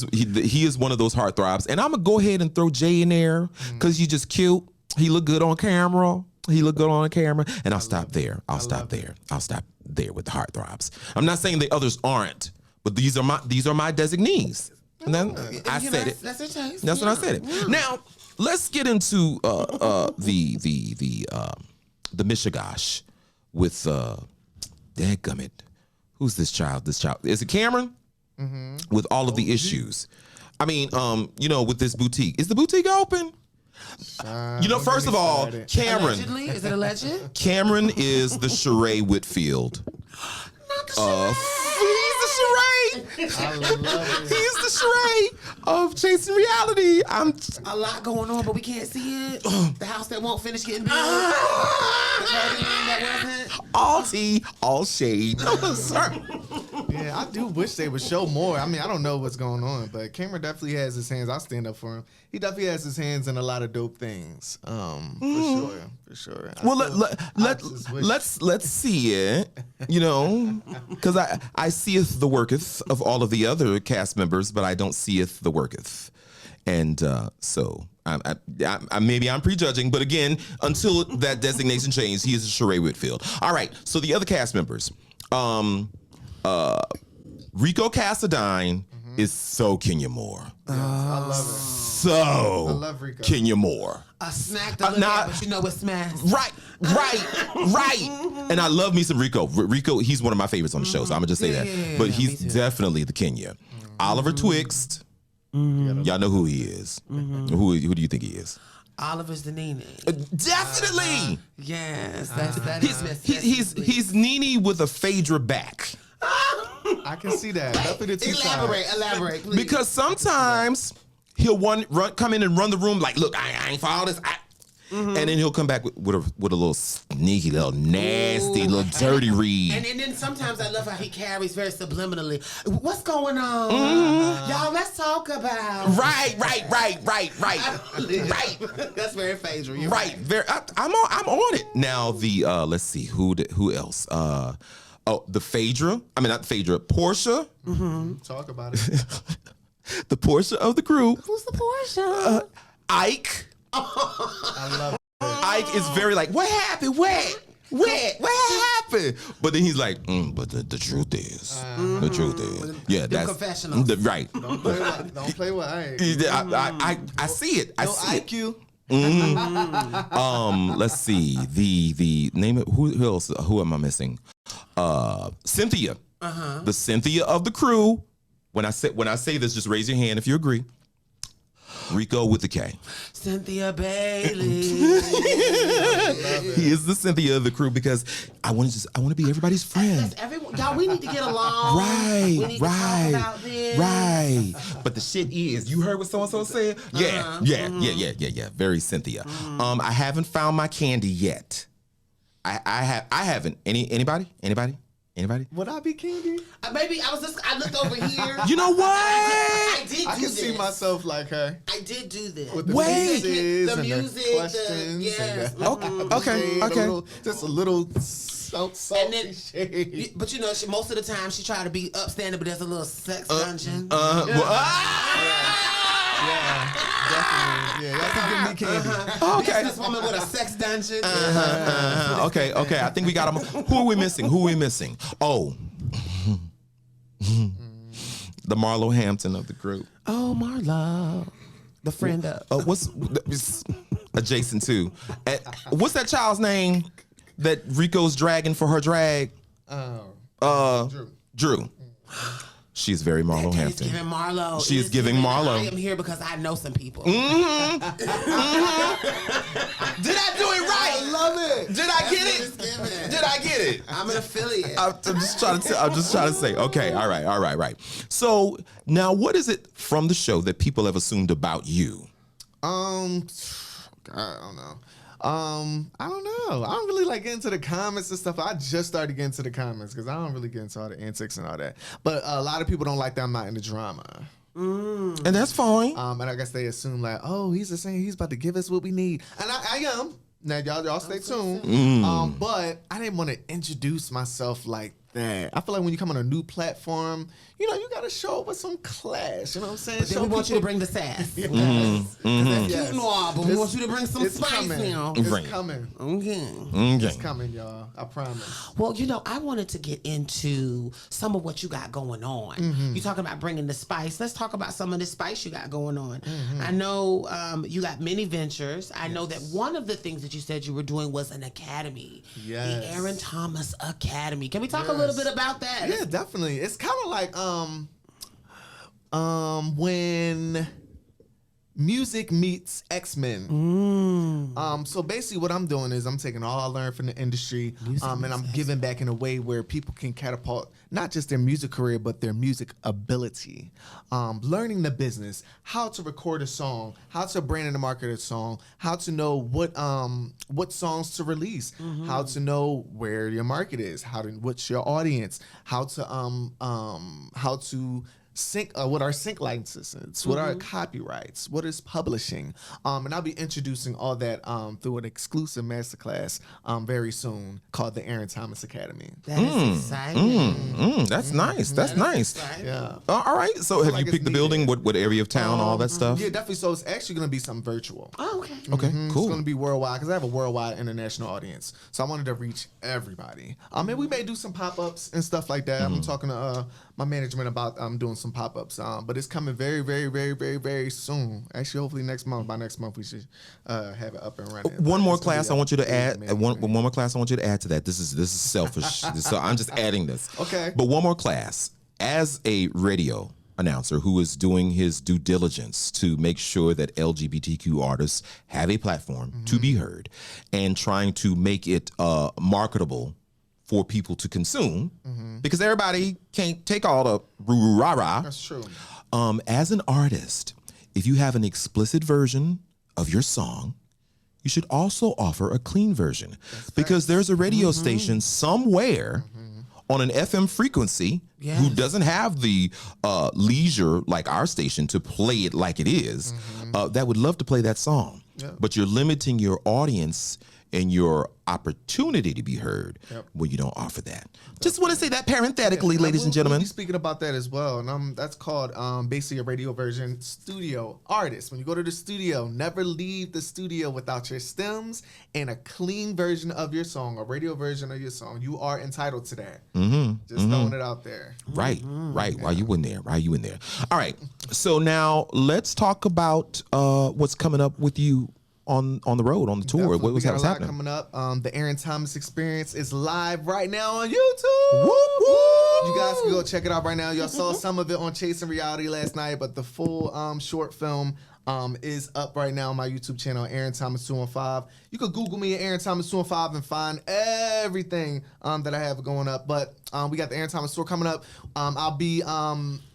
is one of those heartthrobs. And I'm gonna go ahead and throw Jay in there because he's just cute. He look good on camera. And I'll stop there. I'll stop there with the heartthrobs. I'm not saying the others aren't, but these are my designees. And then I said it. That's your taste. That's when I said it. Yeah. Now let's get into the Mishigosh with dadgummit. Who's this child? Is it Cameron? With all of the issues. I mean, with this boutique. Is the boutique open? First of all, Cameron. Allegedly? Is it alleged? Cameron is the Sheree Whitfield. Not the He's the Sheree. I love it. He's the Sheree of Chasing Reality. A lot going on, but we can't see it. The house that won't finish getting built. The clothing line that wasn't. All tea, all shade. Sorry. Yeah, I do wish they would show more. I mean, I don't know what's going on, but Cameron definitely has his hands. I'll stand up for him. He definitely has his hands in a lot of dope things. For sure. Well, let's see it. Because I seeth the worketh of all of the other cast members, but I don't seeth the worketh, and so maybe I'm prejudging. But again, until that designation changed, he is a Sheree Whitfield. All right. So the other cast members, Rico Cassadine is so Kenya Moore. Yes, I love it. So I love Rico. Kenya Moore. A snack to look at, but you know it's smashed. Right. And I love me some Rico. Rico, he's one of my favorites on the show, so I'm gonna just say that. But he's definitely the Kenya. Oliver Twixt. Y'all know who he is. Who do you think he is? Oliver's the Nene. Definitely. Yes, He's Nene with a Phaedra back. I can see that. Definitely the two sides. Elaborate, please. Because sometimes he'll come in and run the room like, look, I ain't for all this. And then he'll come back with a little sneaky, little nasty, little dirty read. And then sometimes I love how he carries very subliminally. What's going on? Y'all, let's talk about. Right. That's very Phaedra. You're Right. I'm on it. Now let's see who else. The Phaedra. I mean not Phaedra. Portia. Talk about it. The Portia of the crew. Who's the Portia? Ike. I love it. Ike is very like, what happened? What happened? But then he's like, but the truth is, yeah, that's confessional. Right. Don't play with Ike. I see it. I No see IQ. it. Let's see the name of who else? Who am I missing? Cynthia. The Cynthia of the crew. When I say this, just raise your hand if you agree. Rico with the K. Cynthia Bailey. He is the Cynthia of the crew because I want to be everybody's friend. Y'all, we need to get along. We need to talk about this. Right. But the shit is, you heard what so and so said? Yeah. Very Cynthia. I haven't found my candy yet. I haven't. Anybody? Would I be Candy? Maybe I looked over here. You know what? I did do I can this. see myself like her. I did do this. With the Wait. pieces The and music, the questions. yes. And the Okay. Just a little salty And then, shade. but most of the time she tried to be upstanding, but there's a little sex dungeon. Yeah, definitely. Yeah, y'all can give me Candy. Okay. This woman with a sex dungeon. Okay. I think we got them. Who are we missing? Oh. The Marlo Hampton of the group. Oh, Marlo. The friend of. What's adjacent to. What's that child's name that Rico's dragging for her drag? Drew. She's very Marlo Hampton. She's giving Marlo. She is giving Marlo. I am here because I know some people. Mm-hmm. Did I do it right? I love it. Did I get it? Did I get it? I'm an affiliate. I'm just trying to say. Okay, all right. So now, what is it from the show that people have assumed about you? I don't know. I don't know. I don't really like get into the comments and stuff. I just started getting into the comments because I don't really get into all the antics and all that. But a lot of people don't like that I'm not in the drama. And that's fine. And I guess they assume like, oh, he's just saying he's about to give us what we need, and I am. Now y'all stay tuned. But I didn't want to introduce myself like that. I feel like when you come on a new platform, you gotta show up with some class. You know what I'm saying? Then we want you to bring the sass. That's Yes. cute and all, but we want you to bring some spice coming. now. It's coming. Okay. It's coming, y'all. I promise. Well, I wanted to get into some of what you got going on. You talking about bringing the spice. Let's talk about some of the spice you got going on. I know you got many ventures. I know that one of the things that you said you were doing was an academy. Yes. The Aaron Thomas Academy. Can we talk a little bit about that? Yeah, definitely. It's kind of like when music meets X-Men. So basically what I'm doing is I'm taking all I learned from the industry and I'm giving back in a way where people can catapult not just their music career, but their music ability. Learning the business, how to record a song, how to brand and market a song, how to know what songs to release, how to know where your market is, what's your audience, how to sync what are sync licenses, what are copyrights, what is publishing, and I'll be introducing all that through an exclusive masterclass very soon called the Aaron Thomas Academy. That is exciting. That's nice. That's nice. Exciting. Yeah. All right. So have like you it's picked the building? What area of town? All that stuff. Yeah, definitely. So it's actually going to be something virtual. Oh, okay. Okay. Cool. It's going to be worldwide because I have a worldwide international audience. So I wanted to reach everybody. And we may do some pop-ups and stuff like that. I'm talking to my management about doing some pop-ups. But it's coming very, very, very, very, very soon. Actually, hopefully next month. By next month, we should have it up and running. One more class I want you to add. One more class I want you to add to that. This is selfish. So I'm just adding this. Okay. But one more class. As a radio announcer who is doing his due diligence to make sure that LGBTQ artists have a platform to be heard and trying to make it marketable for people to consume because everybody can't take all the rah-rah. That's true. As an artist, if you have an explicit version of your song, you should also offer a clean version because there's a radio station somewhere on an FM frequency who doesn't have the leisure like our station to play it like it is, that would love to play that song. But you're limiting your audience and your opportunity to be heard when you don't offer that. Just want to say that parenthetically, ladies and gentlemen. We'll be speaking about that as well, and that's called basically a radio version studio artist. When you go to the studio, never leave the studio without your stems and a clean version of your song, a radio version of your song. You are entitled to that. Just throwing it out there. Right. Why you in there? All right. So now let's talk about what's coming up with you on the road, on the tour. Definitely. What's We got a lot happening? coming up. The Aaron Thomas Experience is live right now on YouTube. Whoop, whoop. You guys can go check it out right now. Y'all saw some of it on Chasing Reality last night, but the full short film is up right now on my YouTube channel, Aaron Thomas 215. You could Google me at Aaron Thomas 215 and find everything that I have going up. But we got the Aaron Thomas tour coming up. I'll be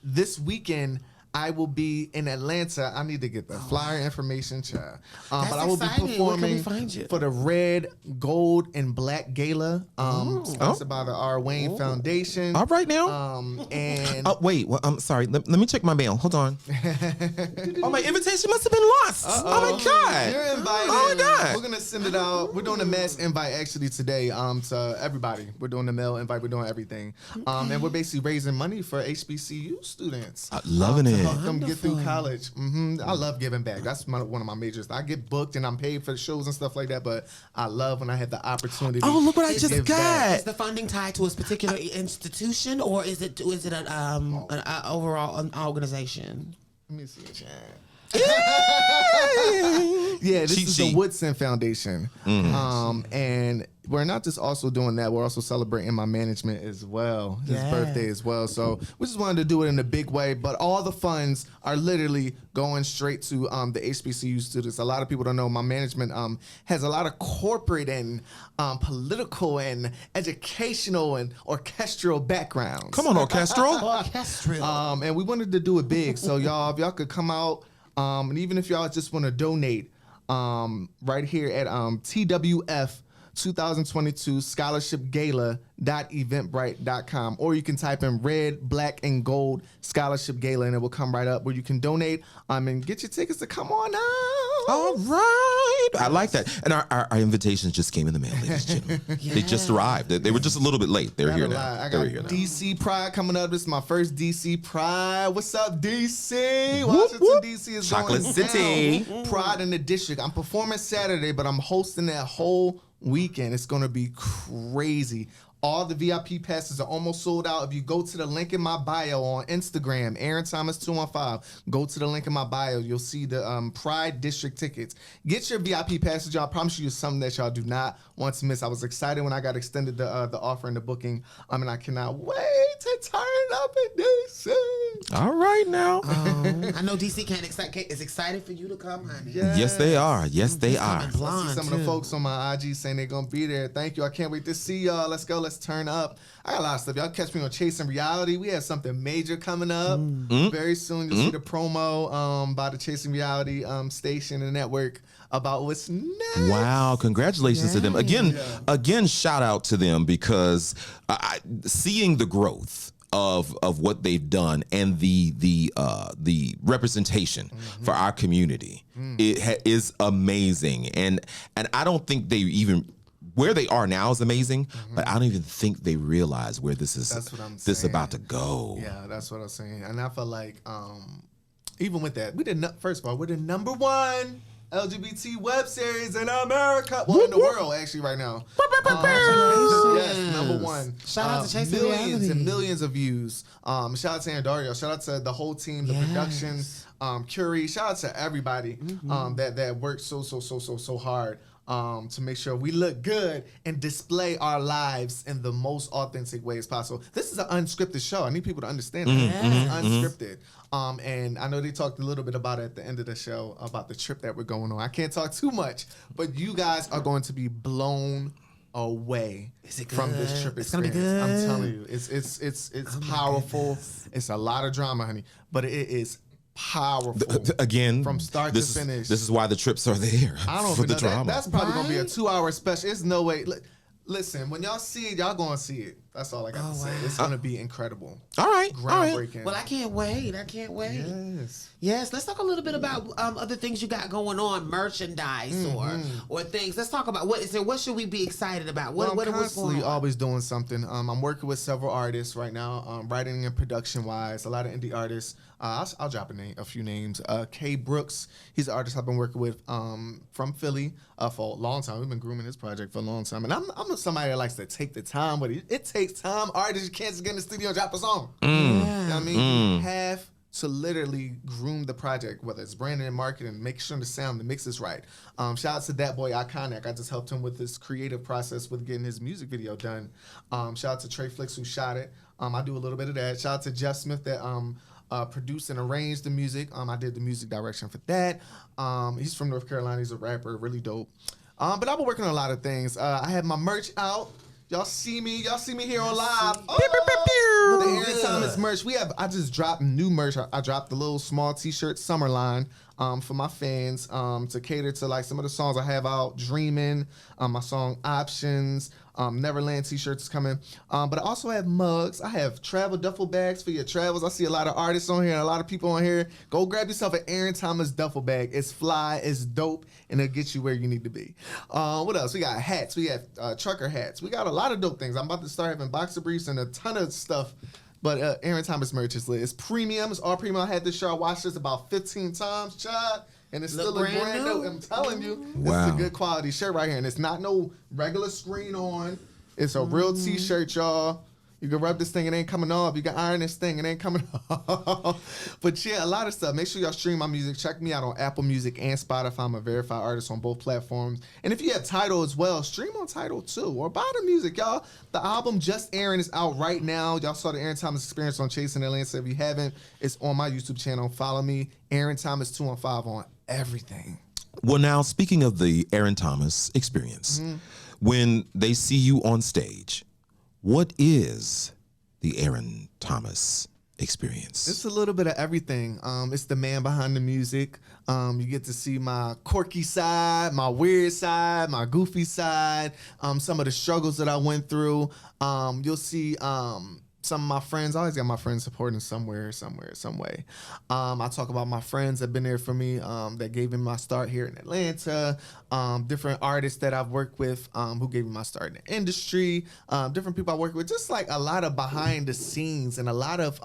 this weekend. I will be in Atlanta. I need to get the flyer information, child. But I will be performing for the Red, Gold, and Black Gala. Sponsored by the R. Wayne Foundation. All right now. And wait. Well, I'm sorry. Let me check my mail. Hold on. Oh, my invitation must have been lost. Oh my God. You're invited. Oh my God. We're gonna send it out. We're doing a mass invite actually today. To everybody. We're doing the mail invite. We're doing everything. And we're basically raising money for HBCU students. Loving it. Help them get through college. I love giving back. That's one of my majors. I get booked and I'm paid for the shows and stuff like that, but I love when I have the opportunity. Oh, look what I just give got. back. Is the funding tied to a particular institution, or is it an overall organization? Let me see, Chad. Yeah, this Cheat is sheet. the Woodson Foundation. And we're not just also doing that, we're also celebrating my management as well, his birthday as well. So we just wanted to do it in a big way, but all the funds are literally going straight to the HBCU students. A lot of people don't know my management has a lot of corporate and political and educational and orchestral backgrounds. Come on, orchestral. Orchestral. And we wanted to do it big. So y'all, if y'all could come out, and even if y'all just want to donate, right here at TWF 2022 scholarshipgala.eventbrite.com, or you can type in red, black, and gold scholarship gala and it will come right up where you can donate and get your tickets to come on out. All right. I like that. And our invitations just came in the mail, ladies and gentlemen. They just arrived. They were just a little bit late. They're here now. I got DC Pride coming up. This is my first DC Pride. What's up, DC? Washington, DC is Chocolate going City. down. Pride in the District. I'm performing Saturday, but I'm hosting that whole weekend. It's going to be crazy. All the VIP passes are almost sold out. If you go to the link in my bio on Instagram, Aaron Thomas 215, go to the link in my bio. You'll see the Pride District tickets. Get your VIP passes, y'all. I promise you, it's something that y'all do not want to miss. I was excited when I got extended the offer and the booking. And I cannot wait to turn up in DC. All right now. I know DC is excited for you to come, honey. Yes, they are. Yes, they are. I see some of the folks on my IG saying they're gonna be there. Thank you. I can't wait to see y'all. Let's go. Let's turn up. I got a lot of stuff. Y'all catch me on Chasing Reality. We have something major coming up very soon. You'll see the promo by the Chasing Reality station and network about what's next. Wow, congratulations to them. Again, shout out to them because seeing the growth of what they've done and the representation for our community is amazing. And I don't think they even where they are now is amazing, but I don't even think they realize where this is about to go. Yeah, that's what I'm saying. And I felt like even with that, first of all, we're the #1 LGBT web series in America. Well, in the world, actually, right now. Yes, #1. Shout out to Chasing Millions Reality. and millions of views. Shout out to Andario. Shout out to the whole team, the production, Curie. Shout out to everybody that worked so hard to make sure we look good and display our lives in the most authentic ways possible. This is an unscripted show. I need people to understand that. It's unscripted. And I know they talked a little bit about it at the end of the show about the trip that we're going on. I can't talk too much, but you guys are going to be blown away from this trip experience. It's gonna be good. I'm telling you, it's powerful. It's a lot of drama, honey, but it is powerful. Again, from start to finish. This is why the trips are there. I don't for know the drama. That's probably gonna be a 2-hour special. There's no way. Listen, when y'all see it, y'all gonna see it. That's all I got to say. It's gonna be incredible. All right. Groundbreaking. Well, I can't wait. Yes. Let's talk a little bit about other things you got going on, merchandise or things. Let's talk about what should we be excited about? I'm what's constantly going on? always doing something. I'm working with several artists right now, writing and production wise. A lot of indie artists. I'll drop a few names. K Brooks, he's an artist I've been working with from Philly for a long time. We've been grooming this project for a long time, and I'm somebody that likes to take the time, but it takes time. Artists, you can't just get in the studio and drop a song. You know what I mean? You have to literally groom the project, whether it's branding and marketing, make sure the sound, the mix is right. Shout out to that boy Iconic. I just helped him with this creative process with getting his music video done. Shout out to Trey Flicks who shot it. I do a little bit of that. Shout out to Jeff Smith that produced and arranged the music. I did the music direction for that. He's from North Carolina. He's a rapper, really dope. But I've been working on a lot of things. I have my merch out. Y'all see me here on live. The Aaron Thomas merch. I just dropped new merch. I dropped the little small t-shirt summer line for my fans to cater to like some of the songs I have out. Dreaming, my song Options, Neverland t-shirts coming. But I also have mugs. I have travel duffel bags for your travels. I see a lot of artists on here and a lot of people on here. Go grab yourself an Aaron Thomas duffel bag. It's fly, it's dope, and it'll get you where you need to be. What else? We got hats. We have trucker hats. We got a lot of dope things. I'm about to start having boxer briefs and a ton of stuff. But Aaron Thomas merch is lit. It's premium. It's all premium. I had this shirt. I watched this about 15 times, child. And it's still a brand new. I'm telling you, this is a good quality shirt right here. And it's not no regular screen on. It's a real t-shirt, y'all. You can rub this thing, it ain't coming off. You can iron this thing, it ain't coming off. But yeah, a lot of stuff. Make sure y'all stream my music. Check me out on Apple Music and Spotify. I'm a verified artist on both platforms. And if you have Tidal as well, stream on Tidal too. Or buy the music, y'all. The album Just Aaron is out right now. Y'all saw the Aaron Thomas Experience on Chasing Atlanta. If you haven't, it's on my YouTube channel. Follow me, Aaron Thomas 215 on everything. Well, now, speaking of the Aaron Thomas Experience, when they see you on stage, what is the Aaron Thomas Experience? It's a little bit of everything. It's the man behind the music. You get to see my quirky side, my weird side, my goofy side, some of the struggles that I went through. You'll see some of my friends. I always got my friends supporting some way. I talk about my friends that have been there for me, that gave me my start here in Atlanta, different artists that I've worked with, who gave me my start in the industry, different people I work with, just like a lot of behind the scenes and a lot of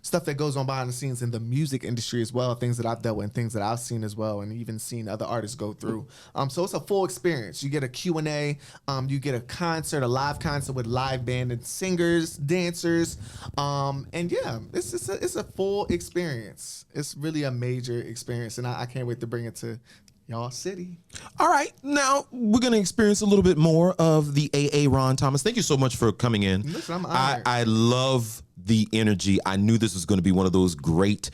stuff that goes on behind the scenes in the music industry as well, things that I've dealt with and things that I've seen as well, and even seen other artists go through. So it's a full experience. You get a Q&A, you get a concert, a live concert with live band and singers, dancers, and yeah, it's a full experience. It's really a major experience, and I can't wait to bring it to y'all city. All right, now we're going to experience a little bit more of the Ron Thomas. Thank you so much for coming in. Listen, I'm honored. I love the energy. I knew this was going to be one of those great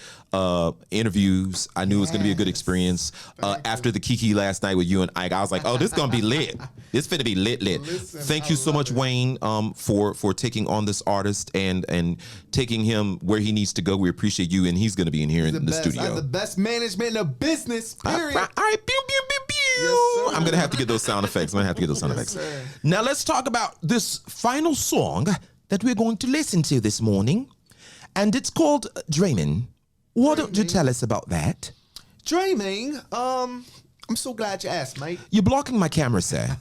interviews. I knew it was going to be a good experience. After the Kiki last night with you and Ike, I was like, oh, this is going to be lit. This finna be lit. Listen, Thank you so much, Wayne, for taking on this artist and taking him where he needs to go. We appreciate you, and he's going to be in here in the studio. I have the best management in the business, period. All right. Pew, pew, pew, pew. Yes, I'm going to have to get those sound effects. Sir. Now let's talk about this final song that we're going to listen to this morning. And it's called Dreaming. What don't you tell us about that? Dreaming? I'm so glad you asked, mate. You're blocking my camera, sir.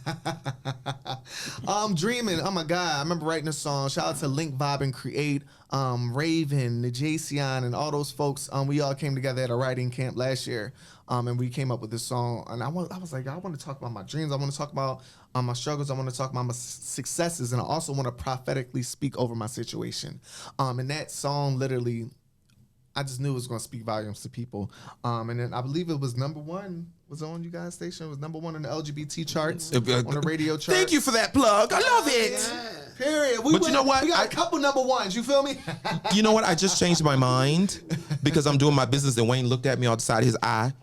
Dreaming. Oh my God. I remember writing a song. Shout out to Link Vibe and Create, Raven, the Jason, and all those folks. We all came together at a writing camp last year. And we came up with this song. And I was like, I want to talk about my dreams. I want to talk about my struggles. I want to talk about my successes. And I also want to prophetically speak over my situation. And that song literally, I just knew it was going to speak volumes to people. And then I believe it was #1. Was it on you guys' station? It was #1 on the LGBT charts, on the radio charts. Thank you for that plug. I love it. Yeah. Period. But you know what? We got a couple #1s. You feel me? You know what? I just changed my mind because I'm doing my business and Wayne looked at me on the side of his eye.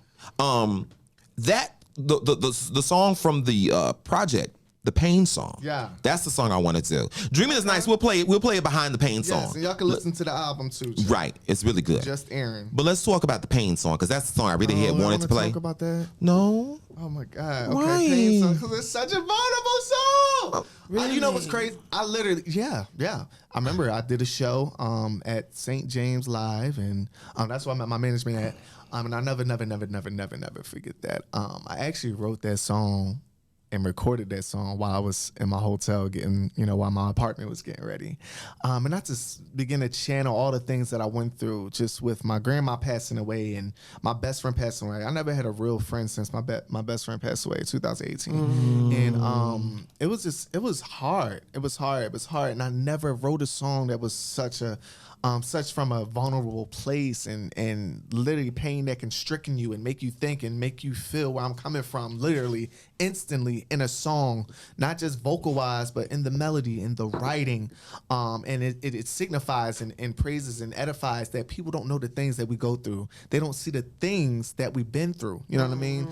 The song from the project, the Pain song. Yeah. That's the song I wanted to. Dreaming is nice. We'll play it behind the Pain song. Yes, and y'all can listen to the album too. Right. It's really good. Just Aaron. But let's talk about the Pain song because that's the song I really had wanted to play. Talk about that. No. Oh my God. Okay. Why? Pain song, because it's such a vulnerable song. Really? You know what's crazy? I literally, yeah. I remember I did a show at St. James Live, and that's where I met my management at. And I never forget that. I actually wrote that song and recorded that song while I was in my hotel getting, while my apartment was getting ready. And I just began to channel all the things that I went through just with my grandma passing away and my best friend passing away. I never had a real friend since my best friend passed away in 2018. And it was hard. It was hard. And I never wrote a song that was such from a vulnerable place and literally pain that can stricken you and make you think and make you feel where I'm coming from, literally instantly in a song, not just vocal wise, but in the melody, in the writing. And it signifies and praises and edifies that people don't know the things that we go through. They don't see the things that we've been through. You know what I mean?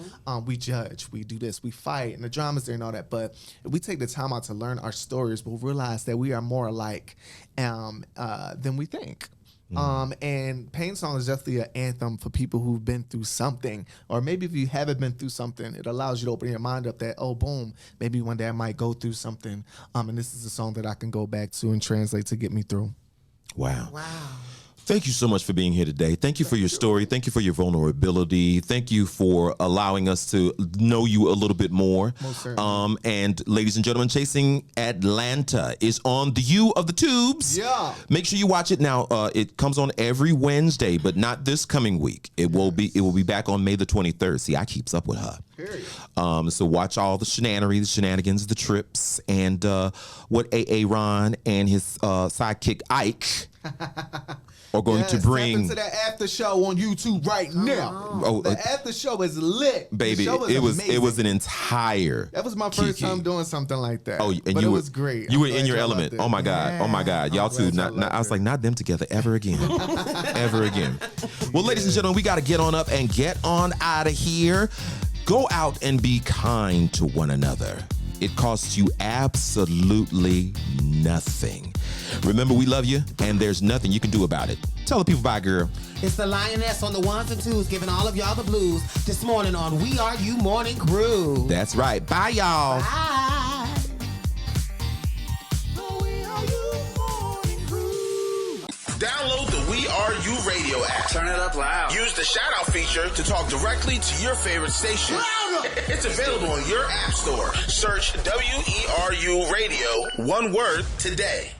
We judge, we do this, we fight, and the drama's there and all that. But if we take the time out to learn our stories, we'll realize that we are more alike than we think. And Pain Song is definitely an anthem for people who've been through something, or maybe if you haven't been through something, it allows you to open your mind up that, oh, boom, maybe one day I might go through something. And this is a song that I can go back to and translate to get me through. Wow. Thank you so much for being here today. Thank you for your story. Thank you for your vulnerability. Thank you for allowing us to know you a little bit more. Most certainly. And ladies and gentlemen, Chasing Atlanta is on the U of the Tubes. Yeah. Make sure you watch it now. It comes on every Wednesday, but not this coming week. It will be back on May the 23rd. See, I keeps up with her. Period. So watch all the shenanigans, the trips, and what aRe and his sidekick Ike are going to bring. Tap into that after show on YouTube right now. The after show is lit, baby. The show is amazing. It was an entire. That was my first time doing something like that. Oh, and but it was great. You were in your element. Oh my God. Oh my God. Y'all two. I was like, not them together ever again. Ever again. Well, ladies and gentlemen, we got to get on up and get on out of here. Go out and be kind to one another. It costs you absolutely nothing. Remember, we love you, and there's nothing you can do about it. Tell the people bye, girl. It's the Lioness on the ones and twos, giving all of y'all the blues this morning on We Are You Morning Crew. That's right. Bye, y'all. Bye. Download the We Are You Radio app. Turn it up loud. Use the shout out feature to talk directly to your favorite station. It's available in your app store. Search WERU Radio, one word, today.